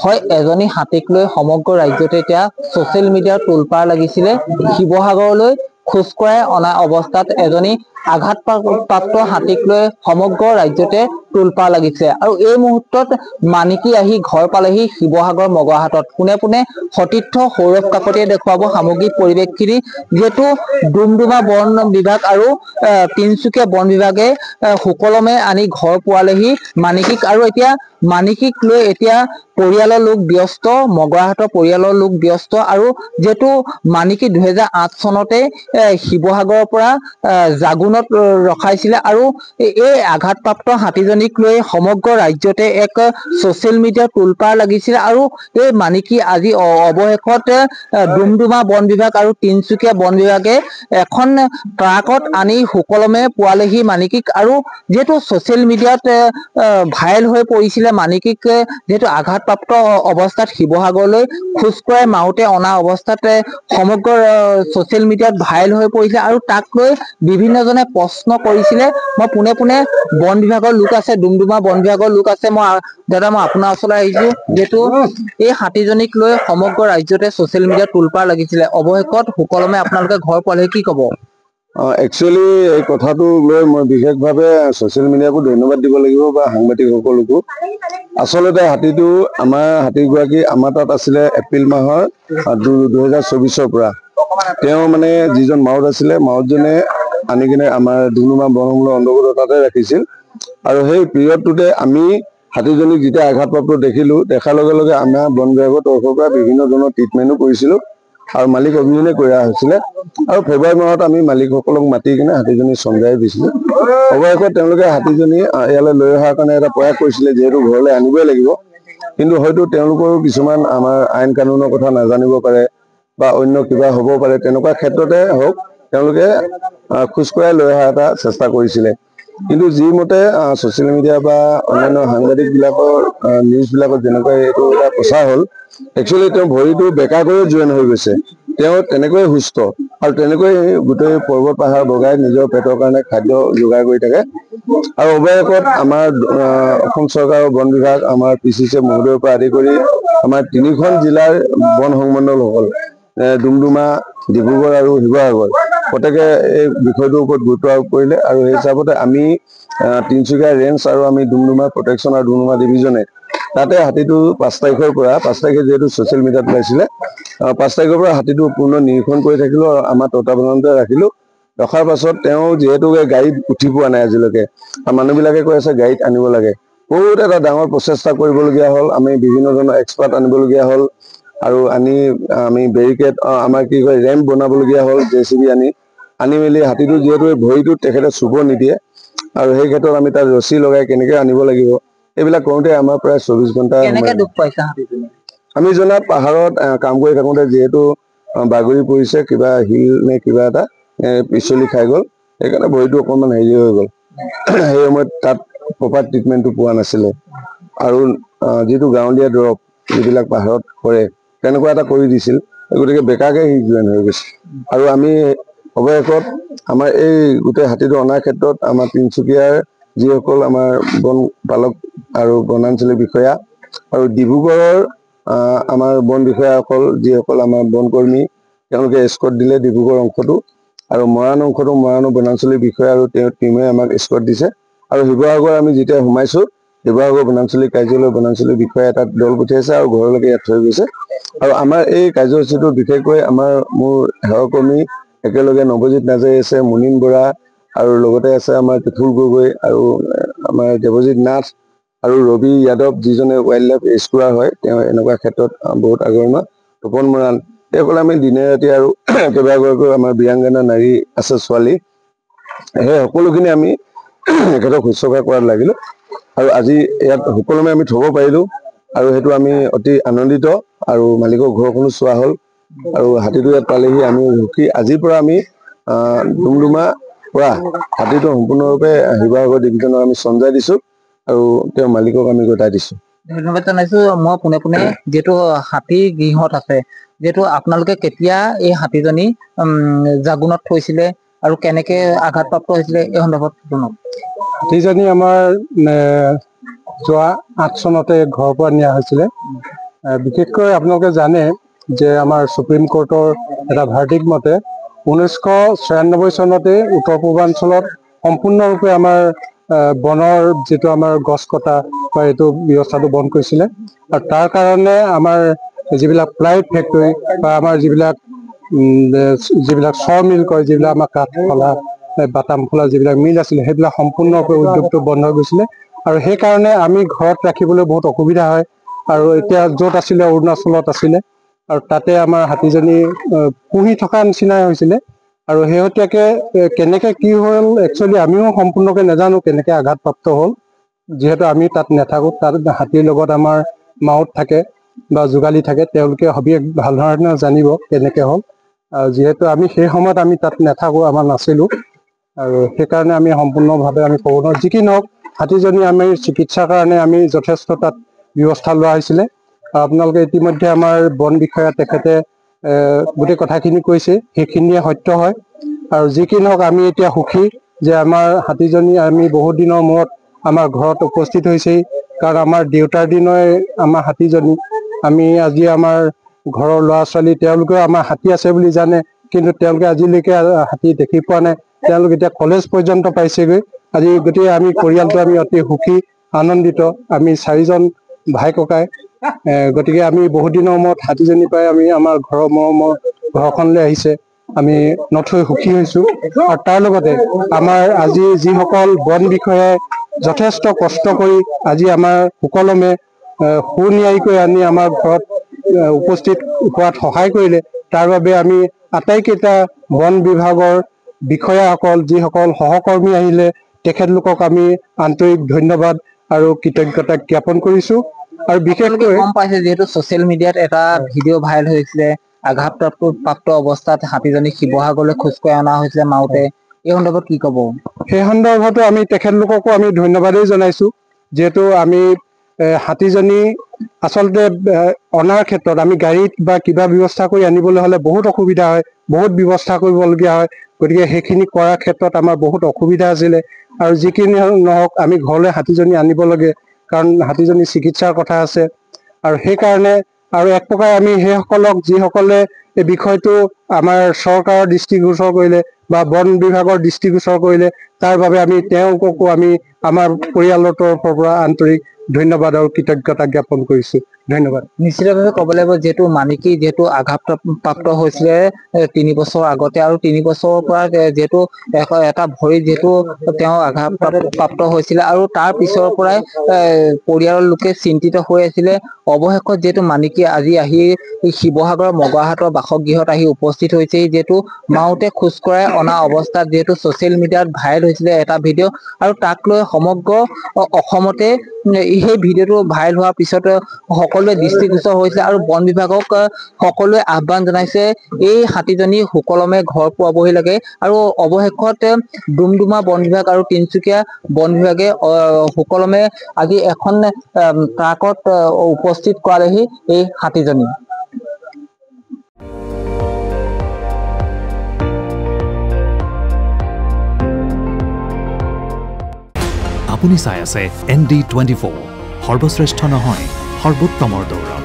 হয়, এজনী হাতীক লৈ সমগ্ৰ ৰাজ্যতে এতিয়া ছচিয়েল মিডিয়াৰ তোলপাৰ লাগিছিলে। শিৱসাগৰলৈ খোজ কঢ়াই অনা অৱস্থাত এজনী আঘাতপ্ৰাপ্ত হাতীক লৈ সমগ্ৰ ৰাজ্যতে তোলপাৰ লাগিছে। আৰু এই মুহূৰ্তত মানিকী আহি ঘৰ পালেহি শিৱসাগৰ মগৰাহাটত। পোনে পোনে সতীৰ্থ সৌৰভ কাকতিয়ে দেখুৱাব সামগ্ৰিক পৰিৱেশখিনি, যিহেতু ডুমডুমা বন বিভাগ আৰু তিনচুকীয়া বন বিভাগে সুকলমে আনি ঘৰ পোৱালেহি মানিকীক। আৰু এতিয়া মানিকীক লৈ এতিয়া পৰিয়ালৰ লোক ব্যস্ত, মগৰাহাটৰ পৰিয়ালৰ লোক ব্যস্ত। আৰু যিহেতু মানিকী 2008 চনতে শিৱসাগৰৰ পৰা জাগুনত ৰখাইছিলে। আৰু এই আঘাতপ্ৰাপ্ত হাতীজনীক লৈ সমগ্ৰ ৰাজ্যতে এক ছচিয়েল মিডিয়াৰ তোলপাৰ লাগিছিলে। আৰু এই মানিকী আজি অৱশেষত ডুমডুমা বন বিভাগ আৰু তিনচুকীয়া বন বিভাগে এখন ট্ৰাকত আনি সুকলমে পোৱালেহি মানিকীক। আৰু যিহেতু ছচিয়েল মিডিয়াত ভাইৰেল হৈ পৰিছিলে মানিকীক, যিহেতু আঘাতপ্ৰাপ্ত অৱস্থাত শিৱসাগৰলৈ খোজ কঢ়াই মাউতে অনা অৱস্থাত সমগ্ৰ ছচিয়েল মিডিয়াত ভাইৰেল হৈ পৰিছিলে। আৰু তাক লৈ বিভিন্নজনে প্ৰশ্ন কৰিছিলে। মই পোনে পোনে বন বিভাগৰ লোক আছে, ডুমডুমা বন বিভাগৰ লোক আছে। দাদা, মই আপোনাৰ ওচৰলৈ আহিছো। যিহেতু এই হাতীজনীক লৈ সমগ্ৰ ৰাজ্যতে ছচিয়েল মিডিয়াত তোলপাৰ লাগিছিলে, অৱশেষত সুকলমে আপোনালোকে ঘৰ পালে, কি কব? একচুৱেলি এই কথাটো লৈ মই বিশেষভাৱে ছচিয়েল মিডিয়াকো ধন্যবাদ দিব লাগিব বা সাংবাদিকসকলকো। আচলতে হাতীটো আমাৰ হাতীগৰাকী আমাৰ তাত আছিলে এপ্ৰিল মাহৰ 2024 পৰা। তেওঁ মানে যিজন মাউত আছিলে, মাউতজনে আনি কিনে আমাৰ ডুমডুমা বনসংৰক্ষণ অন্তৰ্গত তাতে ৰাখিছিল। আৰু সেই পিৰিয়ডটোতে আমি হাতীজনীক যেতিয়া আঘাতপ্ৰাপ্ত দেখাৰ লগে লগে আমাৰ বন বিভাগৰ তৰফৰ পৰা বিভিন্ন ধৰণৰ ট্ৰিটমেণ্টো কৰিছিলোঁ আৰু মালিক অভিযানে কৰা হৈছিলে। আৰু ফেব্ৰুৱাৰী মাহত আমি মালিকসকলক মাতি কিনে হাতীজনী চমজাই দিছিলোঁ। অৱশেষত তেওঁলোকে হাতীজনী ইয়ালৈ লৈ অহাৰ কাৰণে এটা প্ৰয়াস কৰিছিলে, যিহেতু ঘৰলৈ আনিবই লাগিব। কিন্তু হয়তো তেওঁলোকৰো কিছুমান আমাৰ আইন কানুনৰ কথা নাজানিব পাৰে বা অন্য কিবা হ'ব পাৰে, তেনেকুৱা ক্ষেত্ৰতে হওক তেওঁলোকে খোজ কঢ়াই লৈ অহাৰ এটা চেষ্টা কৰিছিলে। কিন্তু যি মতে ছচিয়েল মিডিয়া বা অন্যান্য সাংবাদিকবিলাকৰ নিউজবিলাকত যেনেকৈ এইটো এটা প্ৰচাৰ হ'ল, একচুৱেলি তেওঁ ভৰিটো বেকাকৈও জইন হৈ গৈছে। তেওঁ তেনেকৈয়ে সুস্থ আৰু তেনেকৈ গোটেই পৰ্বত পাহাৰ বগাই নিজৰ পেটৰ কাৰণে খাদ্য যোগাৰ কৰি থাকে। আৰু অৱশেষত আমাৰ অসম চৰকাৰৰ বন বিভাগ, আমাৰ PCC মহোদয়ৰ পৰা আদি কৰি আমাৰ 3খন জিলাৰ বন সংমণ্ডলসকল, ডুমডুমা, ডিব্ৰুগড় আৰু শিৱসাগৰ, প্ৰত্যেকে এই বিষয়টোৰ ওপৰত গুৰুত্ব আৰোপ কৰিলে। আৰু সেই হিচাপতে আমি তিনচুকীয়া ৰেঞ্জ আৰু আমি ডুমডুমা প্ৰটেকশ্যন আৰু ডুমডুমা ডিভিজনে তাতে হাতীটো 5 তাৰিখৰ পৰা, 5 তাৰিখে যিহেতু ছচিয়েল মিডিয়াত ওলাইছিলে, 5 তাৰিখৰ পৰা হাতীটো পূৰ্ণ নিৰীক্ষণ কৰি থাকিলোঁ আৰু আমাৰ তত্বাৱধানতে ৰাখিলোঁ। ৰখাৰ পাছত তেওঁ যিহেতু গাড়ীত উঠি পোৱা নাই আজিলৈকে, আৰু মানুহবিলাকে কৈ আছে গাড়ীত আনিব লাগে। বহুত এটা ডাঙৰ প্ৰচেষ্টা কৰিবলগীয়া হ'ল, আমি বিভিন্ন ধৰণৰ এক্সপাৰ্ট আনিবলগীয়া হ'ল। আৰু আমি বেৰিকেড, আমাৰ কি কয়, ৰেম্প বনাবলগীয়া হ'ল, JCB আনি মেলি হাতীটো যিহেতু ভৰিটোত তেখেতে চুব নিদিয়ে, আৰু সেই ক্ষেত্ৰত আমি তাত ৰছী লগাই কেনেকৈ আনিব লাগিব, এইবিলাক কৰোঁতে আমাৰ প্ৰায় 24 ঘণ্টা আমি জনাত পাহাৰত কাম কৰি থাকোঁতে যিহেতু বাগৰি পৰিছে, কিবা শিল নে কিবা এটা পিছলি খাই গ'ল, সেইকাৰণে ভৰিটো অকণমান হেৰি হৈ গ'ল। সেই সময়ত তাত প্ৰপাৰ ট্ৰিটমেণ্টটো পোৱা নাছিলে। আৰু যিটো গাঁৱলীয়া দৰৱ যিবিলাক পাহাৰত কৰে, তেনেকুৱা এটা কৰি দিছিল, গতিকে বেকাকে সি জইন হৈ গৈছে। আৰু আমি অৱশেষত আমাৰ এই গোটেই হাতীটো অনাৰ ক্ষেত্ৰত আমাৰ তিনচুকীয়াৰ যিসকল আমাৰ বন পালক আৰু বনাঞ্চলিক বিষয়া আৰু ডিব্ৰুগড়ৰ আমাৰ বন বিষয়াসকল, যিসকল আমাৰ বনকৰ্মী, তেওঁলোকে এস্কৰ্ট দিলে ডিব্ৰুগড় অংশটো। আৰু মৰাণ অংশটো মৰাণৰ বনাঞ্চলিক বিষয়া আৰু তেওঁৰ টিমে আমাক এস্কৰ্ট দিছে। আৰু শিৱসাগৰ আমি যেতিয়া সোমাইছোঁ, শিৱসাগৰ বনাঞ্চলিক কাৰ্যালয় বনাঞ্চলিক বিষয়া এটা দল পঠিয়াইছে আৰু ঘৰলৈকে ইয়াত থৈ গৈছে। আৰু আমাৰ এই কাৰ্যসূচীটো বিশেষকৈ মোৰ সেৱাকৰ্মী একেলগে নৱজিত নাৰ্জাৰী আছে, মুনীন বৰা আৰু লগতে আছে আমাৰ ত্ৰিফুল গগৈ আৰু আমাৰ দেৱজিৎ নাথ আৰু ৰবি যাদৱ, যিজনে ৱাইল্ড লাইফ ৰেস্কিউৱাৰ হয়, তেওঁ এনেকুৱা ক্ষেত্ৰত বহুত আগৰণুৱা। তপন মৰাণ, এইসকলে আমি দিনে ৰাতি আৰু কেইবাগৰাকীও আমাৰ বীৰাংগনা নাৰী আছে, ছোৱালী, সেই সকলোখিনি আমি এখেতক শুশ্ৰূষা কৰাত লাগিলো আৰু আজি ইয়াত সুকলমে আমি থ'ব পাৰিলো আৰু সেইটো আমি অতি আনন্দিত। আৰু মালিকৰ ঘৰখনো চোৱা হ'ল আৰু হাতীটো ইয়াত পালেহি আমি সুখী। আজিৰ পৰা আমি ডুমডুমা পৰা হাতীটো সম্পূৰ্ণৰূপে শিৱসাগৰ ডিভিজনত আমি চমজাই দিছো আৰু তেওঁৰ মালিকক আমি গতাই দিছো। ধন্যবাদ জনাইছো। মই পোনে পোনে যিহেতু হাতী গৃহত আছে, যিহেতু আপোনালোকে কেতিয়া এই হাতীজনী জাগুণত থৈছিলে আৰু কেনেকে আঘাতপ্ৰাপ্ত হৈছিলে এই সন্দৰ্ভত জনাওক। হাতীজনী আমাৰ যোৱা 8 চনতে ঘৰৰ পৰা নিয়া হৈছিলে। বিশেষকৈ আপোনালোকে জানে যে আমাৰ সুপ্ৰিম কোৰ্টৰ এটা ভাৰ্ডিক্ট মতে 1996 চনতে উত্তৰ পূৰ্বাঞ্চলত সম্পূৰ্ণৰূপে আমাৰ বনৰ যিটো আমাৰ গছ কটা বা এইটো ব্যৱস্থাটো বন্ধ কৰিছিলে আৰু তাৰ কাৰণে আমাৰ যিবিলাক প্লাইউড ফেক্টৰী বা আমাৰ যিবিলাক ছ মিল কয়, যিবিলাক আমাৰ কাঠ ফলা বাটাম ফলা যিবিলাক মিল আছিলে, সেইবিলাক সম্পূৰ্ণৰূপে উদ্যোগটো বন্ধ হৈ গৈছিলে আৰু সেইকাৰণে আমি ঘৰত ৰাখিবলৈ বহুত অসুবিধা হয়। আৰু এতিয়া য'ত আছিলে অৰুণাচলত আছিলে আৰু তাতে আমাৰ হাতীজনী পুহি থকা নিচিনাই হৈছিলে আৰু শেহতীয়াকে কেনেকে কি হ'ল একচুৱেলি আমিও সম্পূৰ্ণকে নাজানো কেনেকে আঘাতপ্ৰাপ্ত হ'ল, যিহেতু আমি তাত নাথাকো। তাত হাতীৰ লগত আমাৰ মাউত থাকে বা যোগালী থাকে, তেওঁলোকে সবিশেষ ভাল ধৰণে জানিব কেনেকে হ'ল। যিহেতু আমি সেই সময়ত আমি তাত নাথাকো, আমাৰ নাছিলো আৰু সেইকাৰণে আমি সম্পূৰ্ণভাৱে আমি ক'ব নোৱাৰো। যি কি নহওক, হাতীজনী আমি চিকিৎসাৰ কাৰণে আমি যথেষ্ট তাত ব্যৱস্থা লোৱা হৈছিলে। আপোনালোকে ইতিমধ্যে আমাৰ বন বিষয়া তেখেতে গোটেই কথাখিনি কৈছে, সেইখিনিয়ে সত্য হয়। আৰু যি কি নহওক, আমি এতিয়া সুখী যে আমাৰ হাতীজনী আমি বহুত দিনৰ মূৰত আমাৰ ঘৰত উপস্থিত হৈছেহি, কাৰণ আমাৰ দেউতাৰ দিনৰে আমাৰ হাতীজনী। আমি আজি আমাৰ ঘৰৰ ল'ৰা ছোৱালী তেওঁলোকেও আমাৰ হাতী আছে বুলি জানে, কিন্তু তেওঁলোকে আজিলৈকে হাতী দেখি পোৱা নাই। তেওঁলোক এতিয়া কলেজ পৰ্যন্ত পাইছেগৈ। আজি গোটেই আমি পৰিয়ালটো আমি অতি সুখী আনন্দিত। আমি 4জন ভাই ককাই, গতিকে আমি বহুত দিনৰ মূৰত হাতীজনী পাই আমি আমাৰ ঘৰৰ মৰমৰ ঘৰখনলৈ আহিছে, আমি নথৈ সুখী হৈছো। আৰু তাৰ লগতে আমাৰ আজি যিসকল বন বিষয়াই যথেষ্ট কষ্ট কৰি আজি আমাৰ সুকলমে সুনিয়াৰিকৈ আনি আমাৰ ঘৰত উপস্থিত হোৱাত সহায় কৰিলে, তাৰ বাবে আমি আটাইকেইটা বন বিভাগৰ বিষয়াসকল, যিসকল সহকৰ্মী আহিলে, তেখেতলোকক আমি আন্তৰিক ধন্যবাদ আৰু কৃতজ্ঞতা জ্ঞাপন কৰিছো। আৰু বিশেষকৈ গম পাইছে, যিহেতু ছচিয়েল মিডিয়াত এটা ভিডিঅ' ভাইৰেল হৈছিলে, আঘাতপ্ৰাপ্ত অৱস্থাত হাতীজনী শিৱসাগৰলৈ খোজকঢ়াই অনা হৈছিলে মাউতে, এই সন্দৰ্ভত কি ক'ব? সেই সন্দৰ্ভতো আমি তেখেতলোককো আমি ধন্যবাদেই জনাইছো, যিহেতু আমি হাতীজনী আচলতে অনাৰ ক্ষেত্ৰত আমি গাড়ীত বা কিবা ব্যৱস্থা কৰি আনিবলৈ হলে বহুত অসুবিধা হয়, বহুত ব্যৱস্থা কৰিবলগীয়া হয়। গতিকে সেইখিনি কৰাৰ ক্ষেত্ৰত আমাৰ বহুত অসুবিধা আছিলে আৰু যিখিনি নহওক আমি ঘৰলৈ হাতীজনী আনিব লাগে, কাৰণ হাতীজনী চিকিৎসাৰ কথা আছে। আৰু সেইকাৰণে আৰু এক প্ৰকাৰ আমি সেইসকলক যিসকলে এই বিষয়টো আমাৰ চৰকাৰৰ দৃষ্টিগোচৰ কৰিলে বা বন বিভাগৰ দৃষ্টিগোচৰ কৰিলে, তাৰ বাবে আমি তেওঁলোককো আমি আমাৰ পৰিয়ালৰ তৰফৰ পৰা আন্তৰিক ধন্যবাদ আৰু কৃতজ্ঞতা জ্ঞাপন কৰিছো। ধন্যবাদ। নিশ্চিতভাৱে ক'ব লাগিব, যিহেতু মানিকী যিহেতু আঘাতপ্ৰাপ্ত হৈছিলে 3 বছৰ আগতে, আৰু 3 বছৰৰ পৰা যিহেতু এটা ভৰি যিহেতু তেওঁ আঘাতপ্ৰাপ্ত হৈছিলে আৰু তাৰ পিছৰ পৰাই পৰিয়ালৰ লোকে চিন্তিত হৈ আছিলে। অৱশেষত যিহেতু মানিকী আজি আহি শিৱসাগৰৰ মগৰাহাটৰ বাসগৃহত আহি উপস্থিত হৈছে, যিহেতু মাউতে খোজকঢ়াই অনা অৱস্থাত যিহেতু ছচিয়েল মিডিয়াত ভাইৰেল হৈছিলে এটা ভিডিঅ', আৰু তাক লৈ সমগ্ৰ অসমতে সেই ভিডিঅ'টো ভাইৰেল হোৱাৰ পিছত সকলোৱে দৃষ্টিগোচৰ হৈছিলে আৰু বন বিভাগক সকলোৱে আহ্বান জনাইছে এই হাতীজনী সুকলমে ঘৰ পোৱাবহি লাগে। আৰু অৱশেষত ডুমডুমা বন বিভাগ আৰু তিনচুকীয়া বন বিভাগে সুকলমে আজি এখন ট্ৰাকত উপস্থিত কৰালেহি এই হাতীজনী। আপুনি চাই আছে ND24, সৰ্বশ্ৰেষ্ঠ নহয় সৰ্বোত্তমৰ দৌৰ।